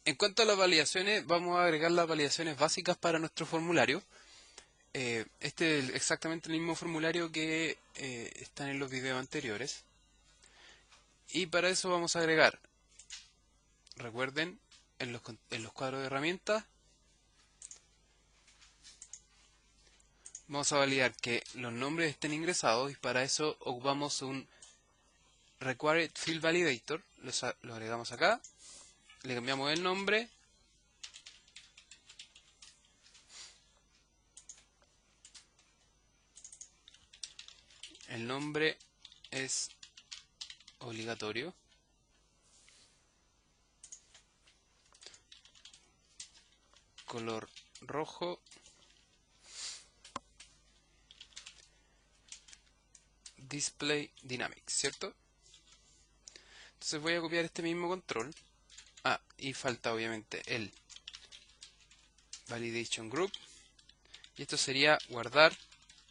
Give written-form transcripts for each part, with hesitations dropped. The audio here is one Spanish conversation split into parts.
En cuanto a las validaciones, vamos a agregar las validaciones básicas para nuestro formulario. Este es exactamente el mismo formulario que están en los videos anteriores. Y para eso vamos a agregar, recuerden, en los cuadros de herramientas, vamos a validar que los nombres estén ingresados y para eso ocupamos un Required Field Validator. Lo agregamos acá, le cambiamos el nombre. El nombre es obligatorio. Color rojo. Display Dynamics, ¿cierto? Entonces voy a copiar este mismo control. Y falta obviamente el Validation Group. Y esto sería guardar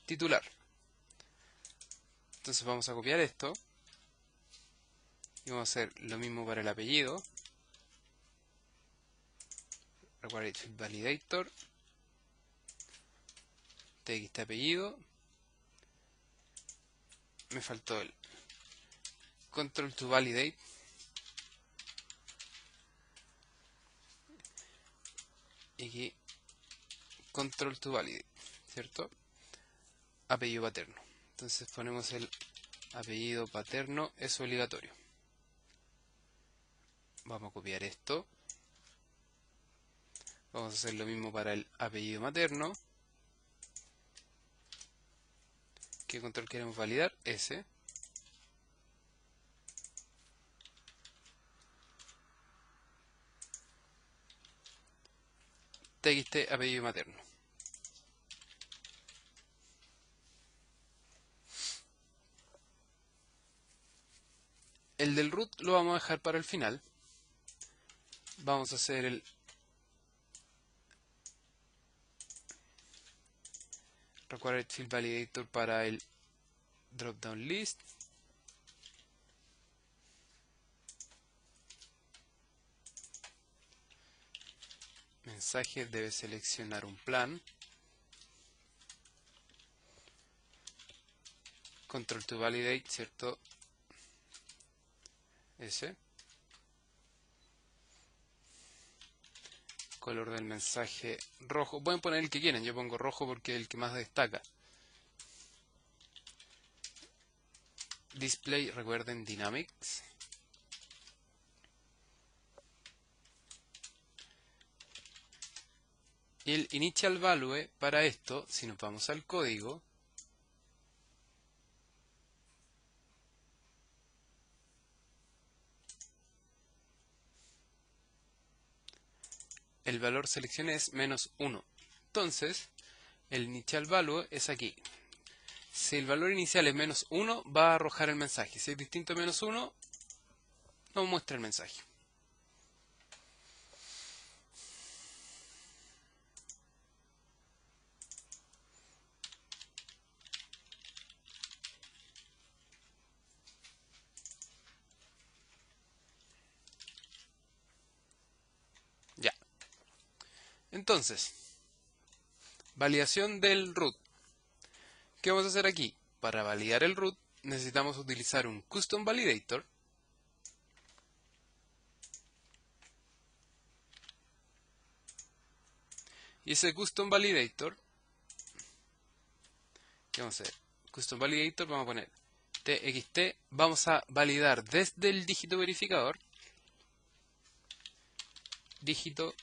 titular. Entonces vamos a copiar esto. Y vamos a hacer lo mismo para el apellido. Required Field Validator. TXT apellido. Me faltó el Control to Validate. Y aquí Control to Validate, ¿cierto? Apellido paterno. Entonces ponemos el apellido paterno, es obligatorio. Vamos a copiar esto. Vamos a hacer lo mismo para el apellido materno. ¿Qué control queremos validar? Ese. TXT apellido materno. El del root lo vamos a dejar para el final. Vamos a hacer el Required Field Validator para el Dropdown List. Mensaje debe seleccionar un plan. Control to Validate, ¿cierto? Ese. Color del mensaje rojo. Pueden poner el que quieran, yo pongo rojo porque es el que más destaca. Display, recuerden, Dynamics. Y el Initial Value para esto, si nos vamos al código, el valor seleccioné es -1. Entonces, el Initial Value es aquí. Si el valor inicial es -1, va a arrojar el mensaje. Si es distinto a -1, no muestra el mensaje. Ya. Entonces, validación del root. ¿Qué vamos a hacer aquí? Para validar el root necesitamos utilizar un Custom Validator. Y ese Custom Validator, ¿qué vamos a hacer? Custom Validator, vamos a poner TXT, vamos a validar desde el dígito verificador. Dígito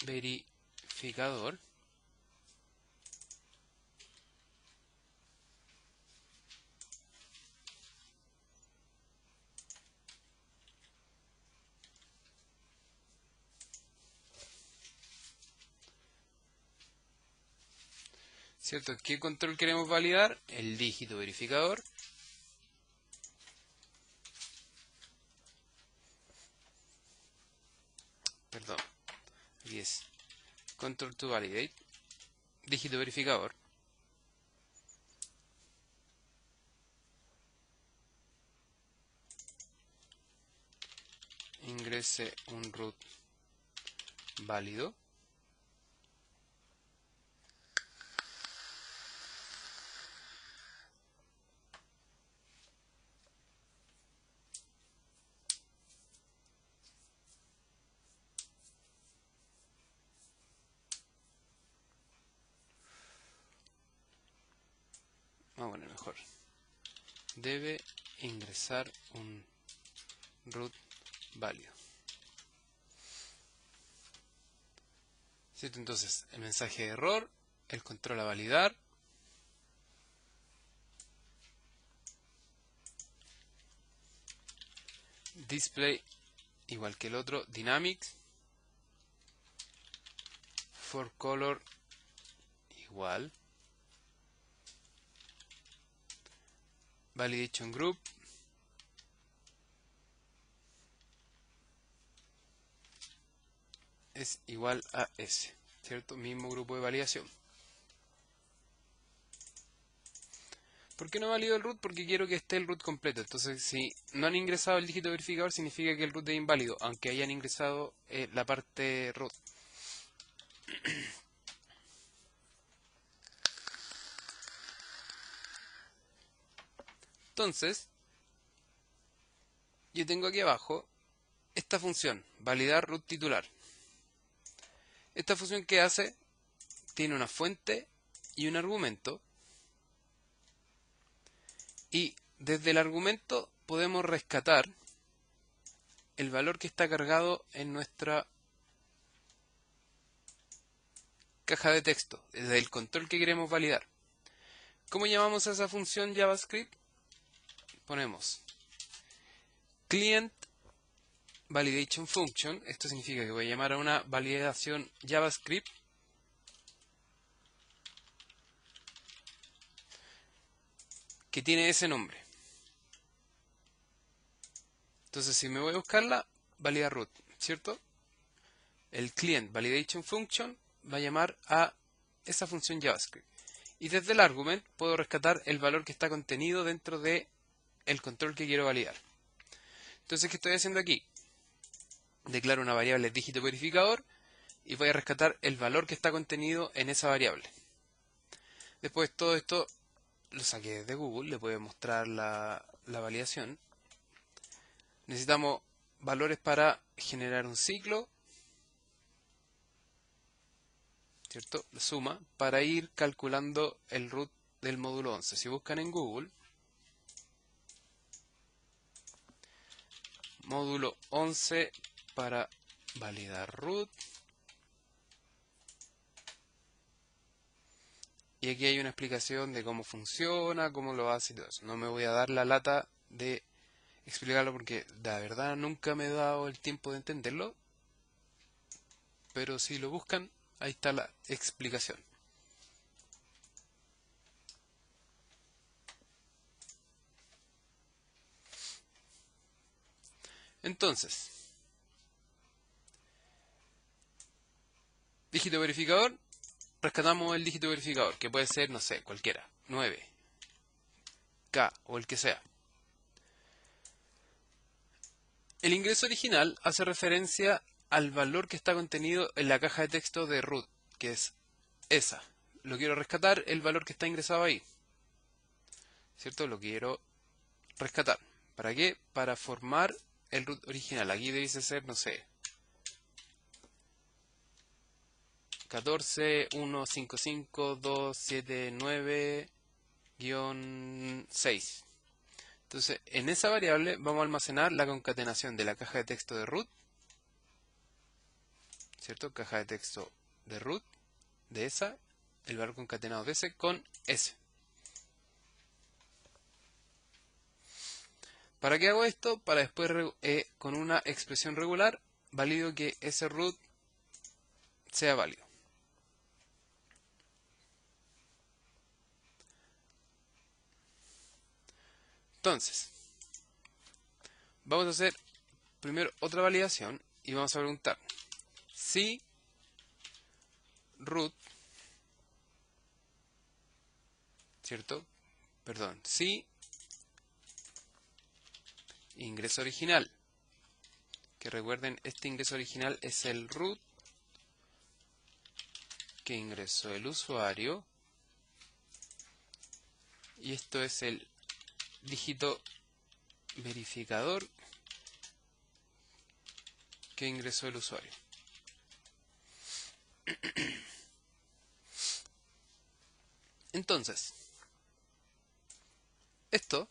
verificador. ¿Cierto? ¿Qué control queremos validar? El dígito verificador. Perdón. Aquí es Control to Validate. Dígito verificador. Ingrese un root válido. Vamos a poner mejor. Debe ingresar un root válido. ¿Cierto? Entonces, el mensaje de error, el control a validar. Display igual que el otro, dynamics. For color igual. Validation group. Es igual a S, ¿cierto? Mismo grupo de validación. ¿Por qué no valido el root? Porque quiero que esté el root completo. Entonces, si no han ingresado el dígito verificador, significa que el root es inválido, aunque hayan ingresado la parte root. Entonces, yo tengo aquí abajo esta función, validar root titular. Esta función, ¿qué hace? Tiene una fuente y un argumento. Y desde el argumento podemos rescatar el valor que está cargado en nuestra caja de texto, desde el control que queremos validar. ¿Cómo llamamos a esa función JavaScript? Ponemos client validation function. Esto significa que voy a llamar a una validación JavaScript que tiene ese nombre. Entonces, si me voy a buscarla, valida root, ¿cierto? El client validation function va a llamar a esa función JavaScript. Y desde el argument puedo rescatar el valor que está contenido dentro de el control que quiero validar. Entonces, ¿qué estoy haciendo aquí? Declaro una variable dígito verificador y voy a rescatar el valor que está contenido en esa variable. Después todo esto lo saqué desde Google, le puedo mostrar la validación. Necesitamos valores para generar un ciclo, ¿cierto? Suma, para ir calculando el root del módulo 11. Si buscan en Google, módulo 11 para validar root. Y aquí hay una explicación de cómo funciona, cómo lo hace y todo eso. No me voy a dar la lata de explicarlo porque la verdad nunca me he dado el tiempo de entenderlo. Pero si lo buscan, ahí está la explicación. Entonces, dígito verificador, rescatamos el dígito verificador, que puede ser, no sé, cualquiera, 9, K o el que sea. El ingreso original hace referencia al valor que está contenido en la caja de texto de root, que es esa. Lo quiero rescatar, el valor que está ingresado ahí. ¿Cierto? Lo quiero rescatar. ¿Para qué? Para formar el root original. Aquí debe ser, no sé, 14.155.279-6. Entonces, en esa variable vamos a almacenar la concatenación de la caja de texto de root, ¿cierto? Caja de texto de root, de esa, el valor concatenado de ese con ese. ¿Para qué hago esto? Para después, con una expresión regular, valido que ese root sea válido. Entonces, vamos a hacer primero otra validación y vamos a preguntar si root, ¿cierto? Perdón, si ingreso original, que recuerden, este ingreso original es el root que ingresó el usuario y esto es el dígito verificador que ingresó el usuario. Entonces, esto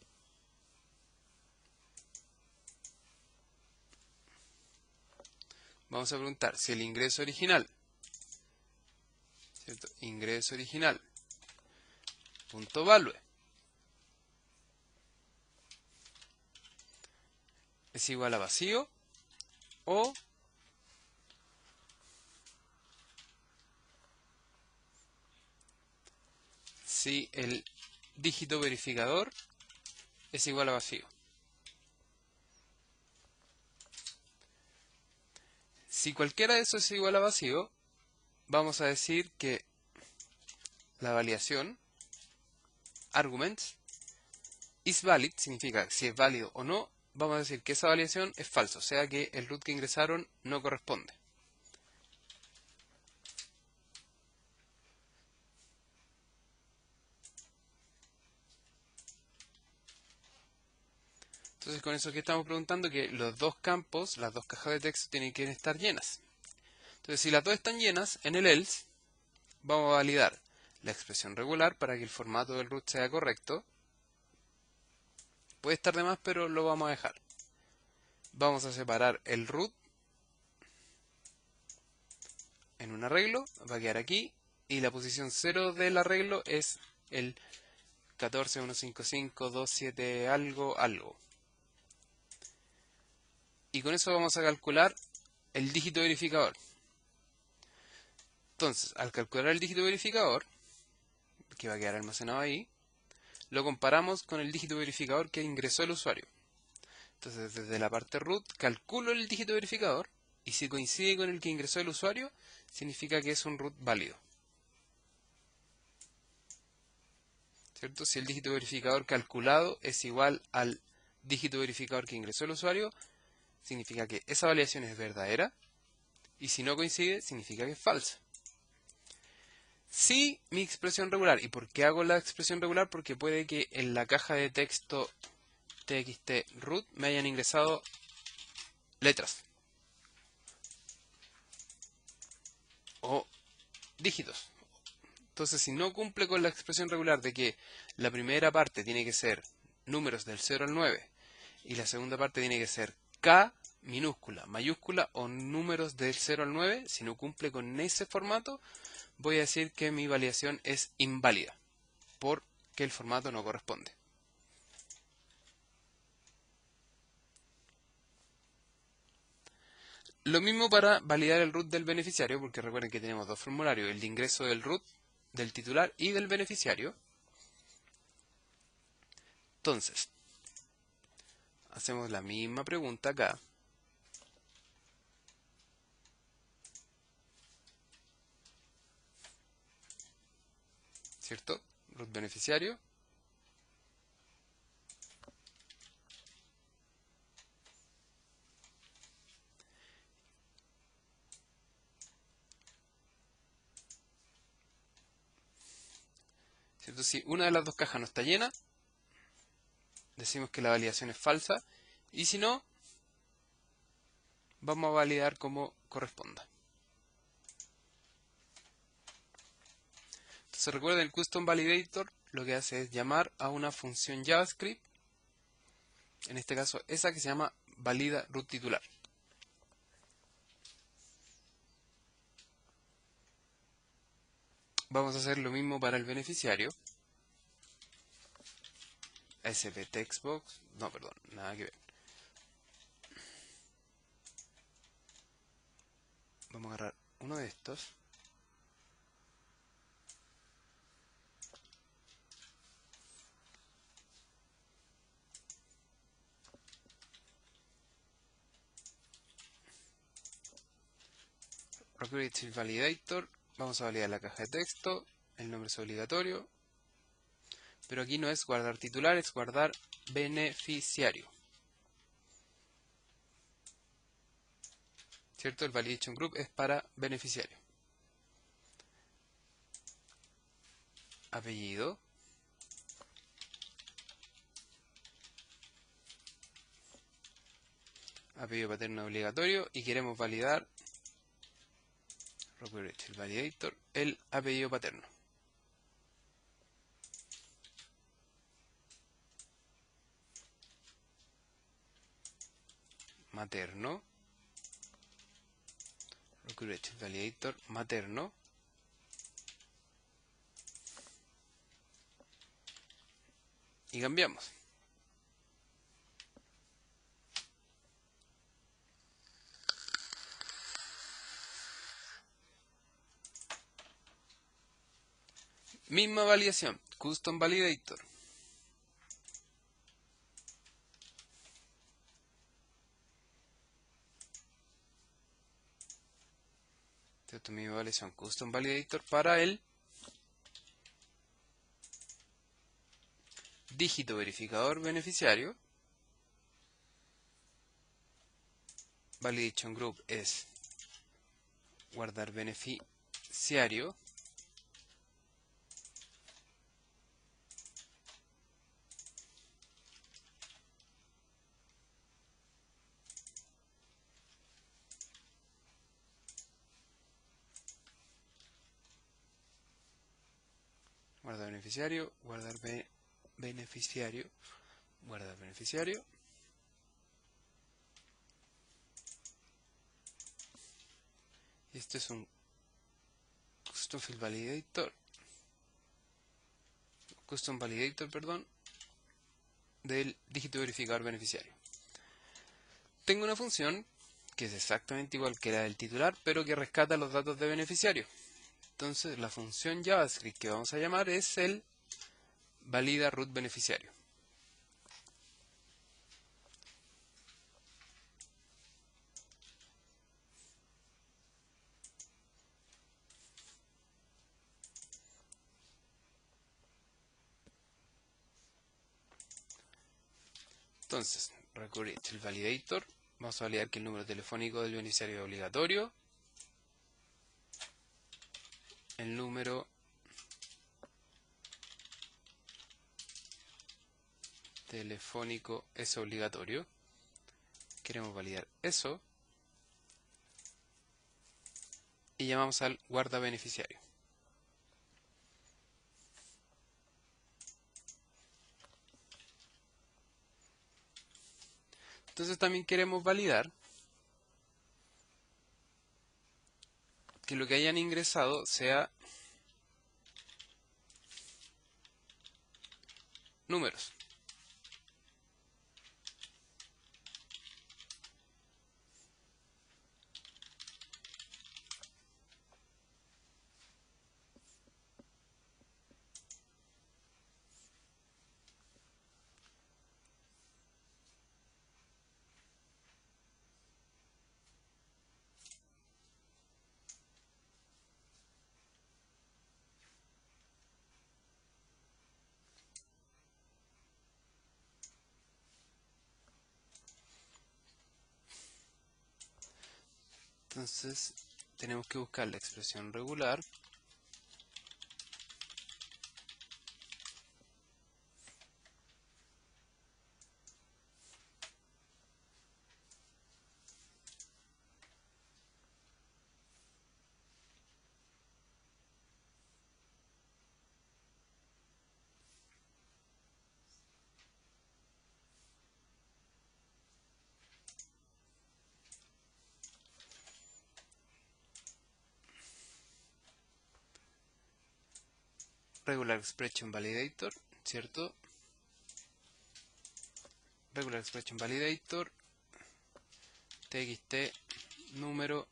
vamos a preguntar si el ingreso original, ¿cierto? Ingreso original punto value es igual a vacío o si el dígito verificador es igual a vacío. Si cualquiera de esos es igual a vacío, vamos a decir que la validación arguments is valid, significa si es válido o no, vamos a decir que esa validación es falsa, o sea que el root que ingresaron no corresponde. Entonces con eso que estamos preguntando que los dos campos, las dos cajas de texto tienen que estar llenas. Entonces si las dos están llenas, en el else vamos a validar la expresión regular para que el formato del root sea correcto. Puede estar de más, pero lo vamos a dejar. Vamos a separar el root en un arreglo, va a quedar aquí, y la posición 0 del arreglo es el 14.155.2.7 algo algo. Y con eso vamos a calcular el dígito verificador. Entonces, al calcular el dígito verificador, que va a quedar almacenado ahí, lo comparamos con el dígito verificador que ingresó el usuario. Entonces, desde la parte root, calculo el dígito verificador, y si coincide con el que ingresó el usuario, significa que es un root válido. ¿Cierto? Si el dígito verificador calculado es igual al dígito verificador que ingresó el usuario, significa que esa validación es verdadera, y si no coincide, significa que es falsa. Si mi expresión regular, ¿y por qué hago la expresión regular? Porque puede que en la caja de texto txt root me hayan ingresado letras o dígitos. Entonces, si no cumple con la expresión regular de que la primera parte tiene que ser números del 0 al 9 y la segunda parte tiene que ser K minúscula, mayúscula o números del 0 al 9, si no cumple con ese formato, voy a decir que mi validación es inválida, porque el formato no corresponde. Lo mismo para validar el root del beneficiario, porque recuerden que tenemos dos formularios, el de ingreso del root, del titular y del beneficiario. Entonces, hacemos la misma pregunta acá. ¿Cierto? Root beneficiario. ¿Cierto? Si una de las dos cajas no está llena, decimos que la validación es falsa. Y si no, vamos a validar como corresponda. Entonces recuerden, el custom validator lo que hace es llamar a una función JavaScript, en este caso esa que se llama valida root titular. Vamos a hacer lo mismo para el beneficiario. SPTextbox, no, perdón, nada que ver. Vamos a agarrar uno de estos. Recursive Validator. Vamos a validar la caja de texto. El nombre es obligatorio. Pero aquí no es guardar titular, es guardar beneficiario. ¿Cierto? El Validation Group es para beneficiario. apellido, apellido paterno obligatorio, y queremos validar el validator, el apellido paterno. Materno, el validator materno, y cambiamos. Misma validación, custom validator. Esta misma validación, custom validator para el dígito verificador beneficiario. Validation group es guardar beneficiario. Guardar beneficiario, guardar beneficiario, guardar beneficiario. Este es un custom field validator, custom validator, perdón, del dígito verificador beneficiario. Tengo una función que es exactamente igual que la del titular, pero que rescata los datos de beneficiario. Entonces la función JavaScript que vamos a llamar es el valida root beneficiario. Entonces, recurrir el validator, vamos a validar que el número telefónico del beneficiario es obligatorio, el número telefónico es obligatorio, queremos validar eso, y llamamos al guarda beneficiario. Entonces también queremos validar que lo que hayan ingresado sea números. Entonces tenemos que buscar la expresión regular regular expression validator, ¿cierto? Regular expression validator txt número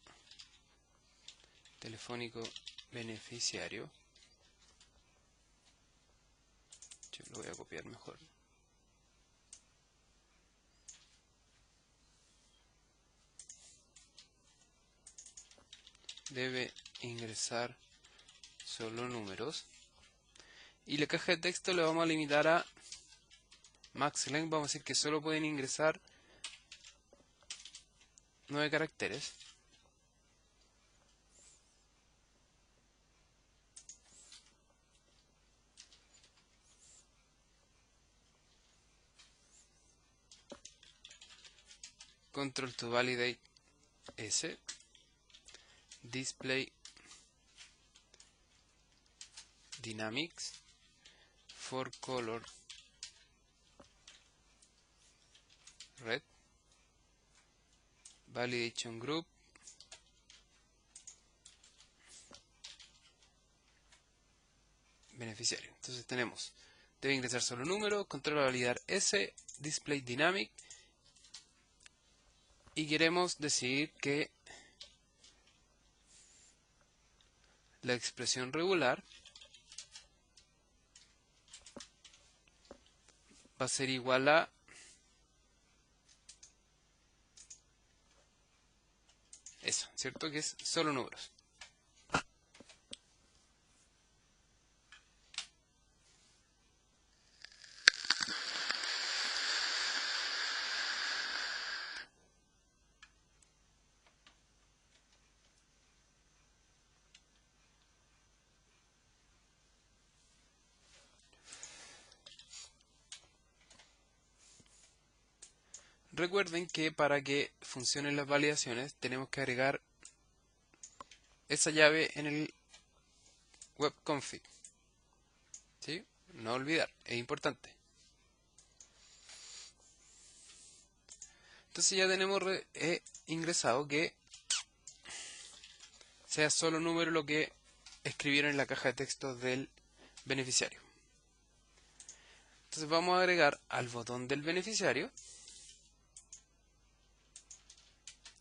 telefónico beneficiario. Yo lo voy a copiar mejor. Debe ingresar solo números. Y la caja de texto le vamos a limitar a max length. Vamos a decir que solo pueden ingresar 9 caracteres. control to validate S, display dynamics for color red, validation group, beneficiario. Entonces tenemos, debe ingresar solo número, control a validar S, display dynamic, y queremos decir que la expresión regular va a ser igual a eso, ¿cierto? Que es solo números. Recuerden que para que funcionen las validaciones tenemos que agregar esa llave en el webconfig. ¿Sí? No olvidar, es importante. Entonces ya tenemos ingresado que sea solo número lo que escribieron en la caja de texto del beneficiario. Entonces vamos a agregar al botón del beneficiario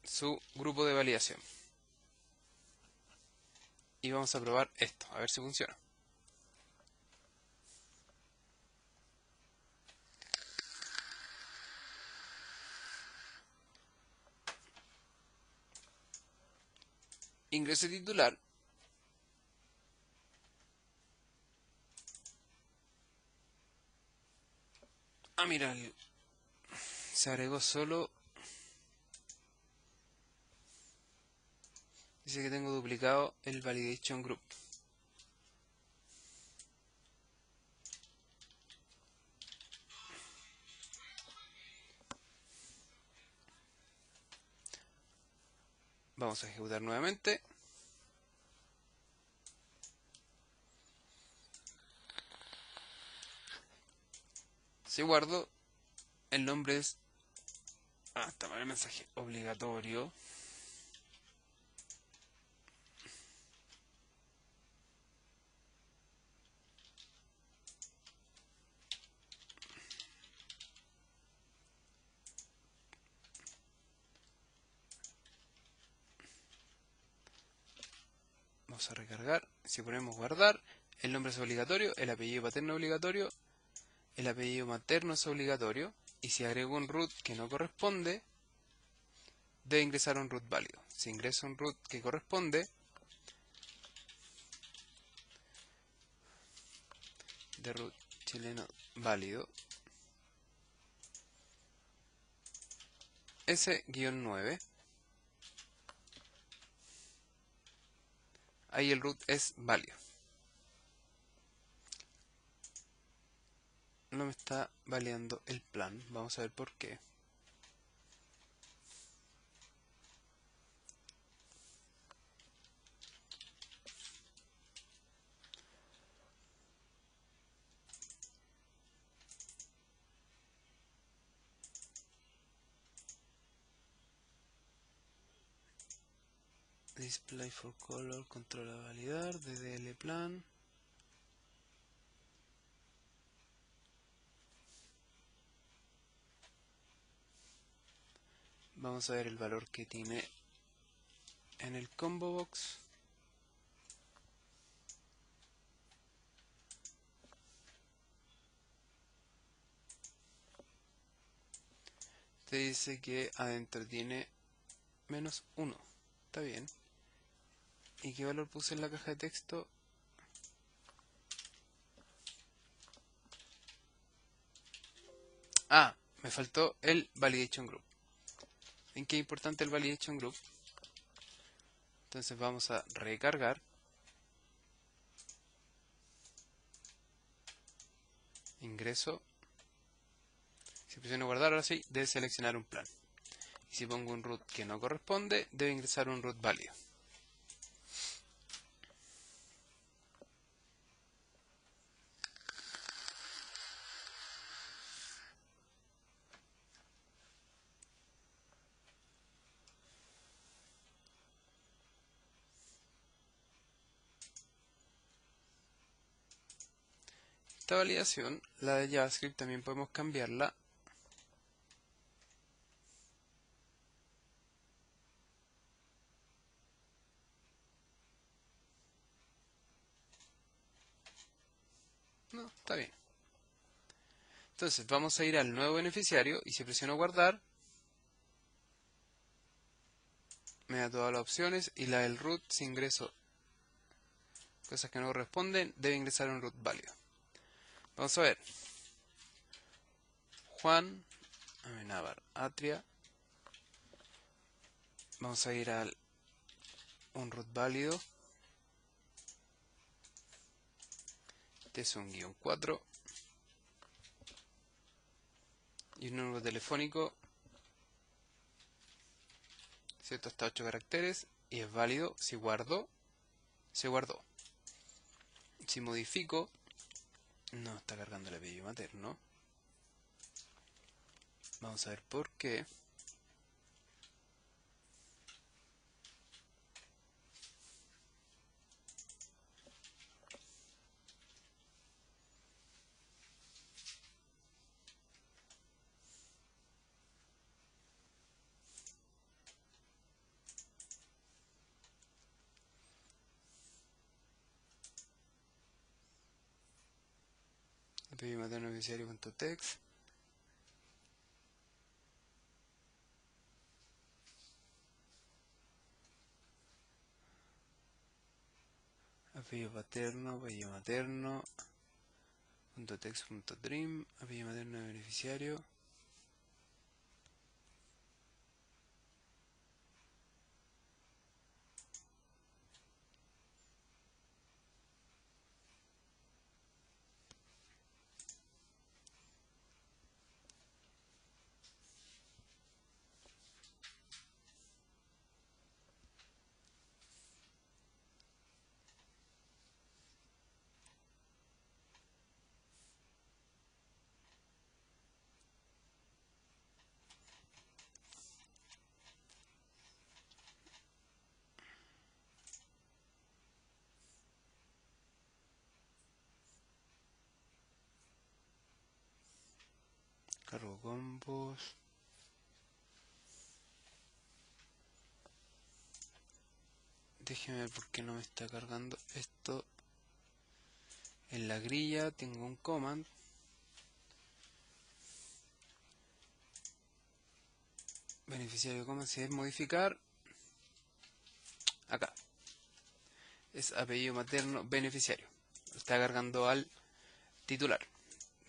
su grupo de validación. Y vamos a probar esto, a ver si funciona. Ingreso titular. Ah, mira, se agregó solo. Dice que tengo duplicado el validation group. Vamos a ejecutar nuevamente. Si guardo, el nombre es... Ah, está mal el mensaje. Obligatorio. Vamos a recargar. Si ponemos guardar, el nombre es obligatorio, el apellido paterno es obligatorio, el apellido materno es obligatorio, y si agrego un root que no corresponde, debe ingresar un root válido. Si ingreso un root que corresponde, de root chileno válido, S-9, ahí el root es válido. No me está validando el plan, vamos a ver por qué. Display for color, control a validar, DDL plan. Vamos a ver el valor que tiene en el combo box. Te dice que adentro tiene -1. Está bien. ¿Y qué valor puse en la caja de texto? Ah, me faltó el validation group. ¿En qué es importante el validation group? Entonces vamos a recargar. Ingreso. Si presiono guardar, ahora sí, debe seleccionar un plan. Y si pongo un root que no corresponde, debe ingresar un root válido. Esta validación, la de JavaScript, también podemos cambiarla. No, está bien. Entonces vamos a ir al nuevo beneficiario y si presiono guardar, me da todas las opciones y la del root, si ingreso cosas que no corresponden, debe ingresar un root válido. Vamos a ver. Juan Amenábar Atria. Vamos a ir al un root válido. Este es un -4. Y un número telefónico. ¿Cierto? Hasta 8 caracteres. Y es válido. Si guardo, se guardó. Si modifico, no está cargando el apellido materno. Vamos a ver por qué. Apellido materno beneficiario.text. Apellido materno. .text.dream. Apellido materno de beneficiario. Cargo combos. Déjeme ver por qué no me está cargando esto. En la grilla tengo un command. Beneficiario command, si es modificar. Acá. Es apellido materno beneficiario. Está cargando al titular.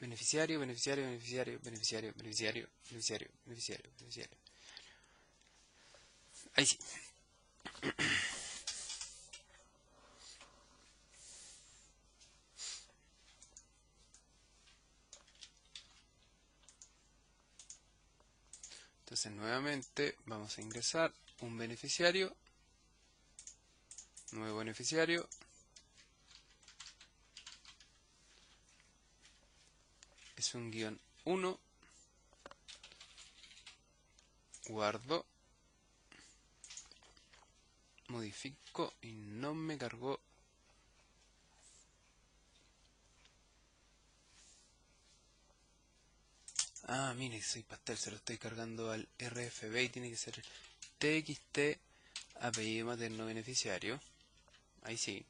Beneficiario, beneficiario, beneficiario, beneficiario, beneficiario, beneficiario, beneficiario, beneficiario. Ahí sí. Entonces nuevamente vamos a ingresar un beneficiario, nuevo beneficiario, es un -1, guardo, modifico y no me cargó. Ah, mire, soy pastel, se lo estoy cargando al RFB y tiene que ser TXT apellido materno beneficiario. Ahí sí.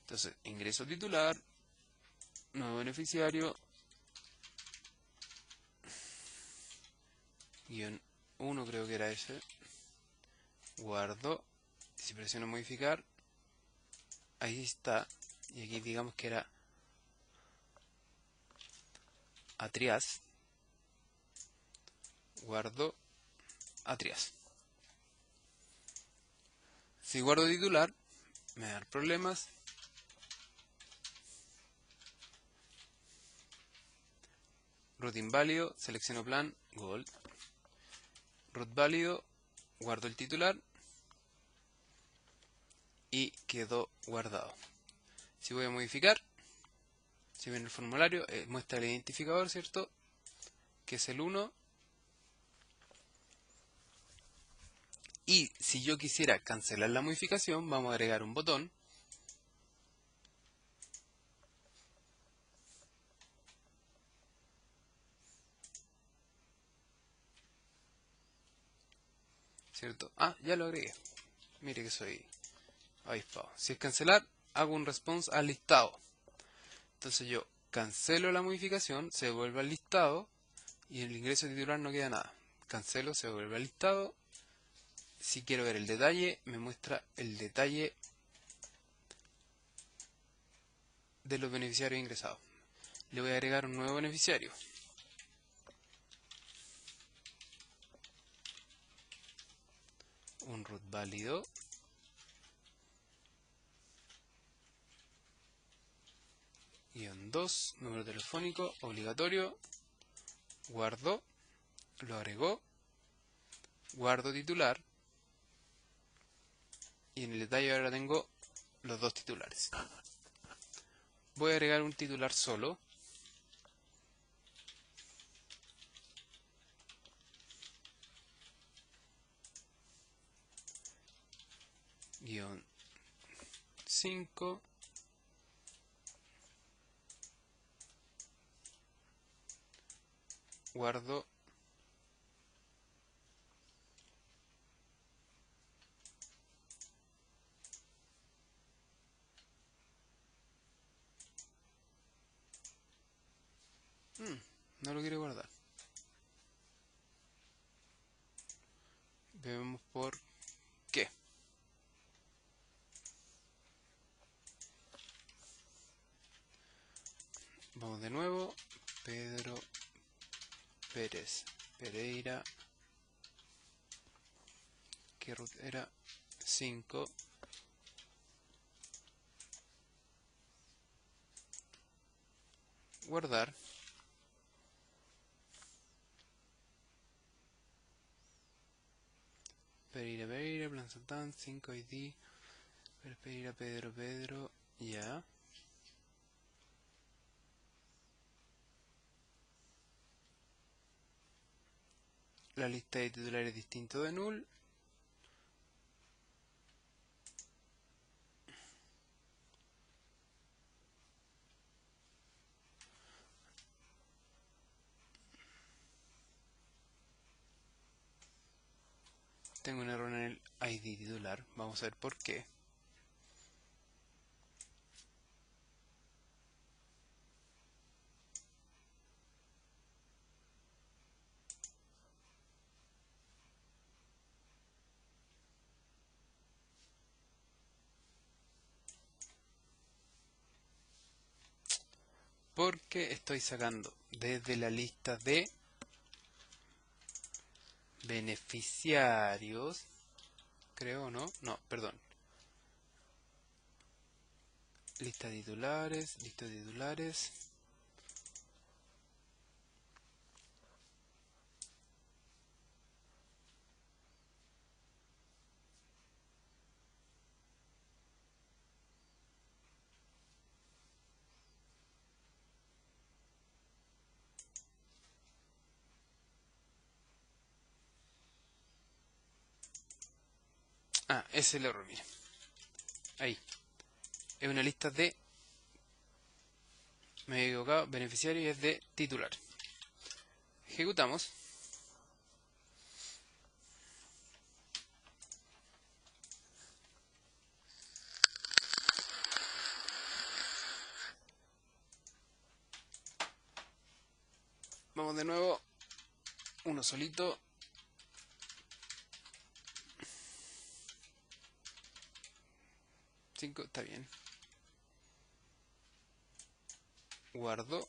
Entonces, ingreso titular, nuevo beneficiario, -1 creo que era ese, guardo, si presiono modificar, ahí está, y aquí digamos que era Atrias, guardo Atrias. Si guardo titular, me va a dar problemas. Root inválido, selecciono plan, gold. Root válido, guardo el titular y quedó guardado. Si voy a modificar, si ven el formulario, muestra el identificador, ¿cierto? Que es el 1. Y si yo quisiera cancelar la modificación, vamos a agregar un botón. ¿Cierto? Ah, ya lo agregué. Mire que soy avispado. Si es cancelar, hago un response al listado. Entonces yo cancelo la modificación, se vuelve al listado y en el ingreso titular no queda nada. Cancelo, se vuelve al listado. Si quiero ver el detalle, me muestra el detalle de los beneficiarios ingresados. Le voy a agregar un nuevo beneficiario. Un root válido. -2, número telefónico, obligatorio. Guardo, lo agregó. Guardo titular. Y en el detalle ahora tengo los dos titulares. Voy a agregar un titular solo. -5. Guardo. No lo quiere guardar. Vemos por qué. Vamos de nuevo. Pedro Pérez Pereira. ¿Qué root era? 5. Guardar. Pereira, Plan Santán, 5 ID. Pereira, Pedro, ya. La lista de titulares distinto de null. Tengo un error en el ID titular. Vamos a ver por qué. Porque estoy sacando desde la lista de beneficiarios. Creo, ¿no? No, perdón. Lista de titulares, lista de titulares. Ah, ese es el error, mire. Ahí. Es una lista de, me he equivocado, beneficiario y es de titular. Ejecutamos. Vamos de nuevo. Uno solito. Cinco, está bien. Guardo.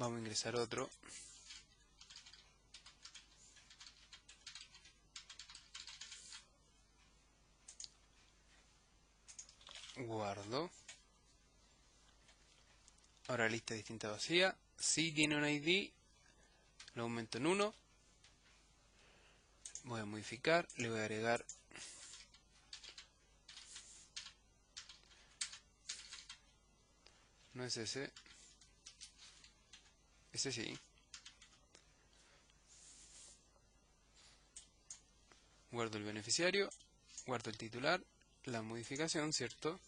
Vamos a ingresar otro. Guardo. Ahora lista distinta vacía. Si tiene un ID, lo aumento en 1. Voy a modificar, le voy a agregar no es ese sí. Guardo el beneficiario, guardo el titular, la modificación, ¿cierto?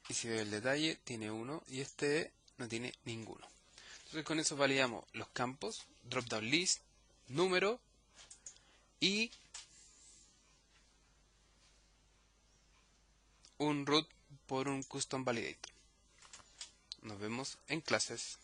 Y si veo el detalle, tiene 1 y este no tiene ninguno. Entonces con eso validamos los campos, drop-down list, número y un root por un custom validator. Nos vemos en clases.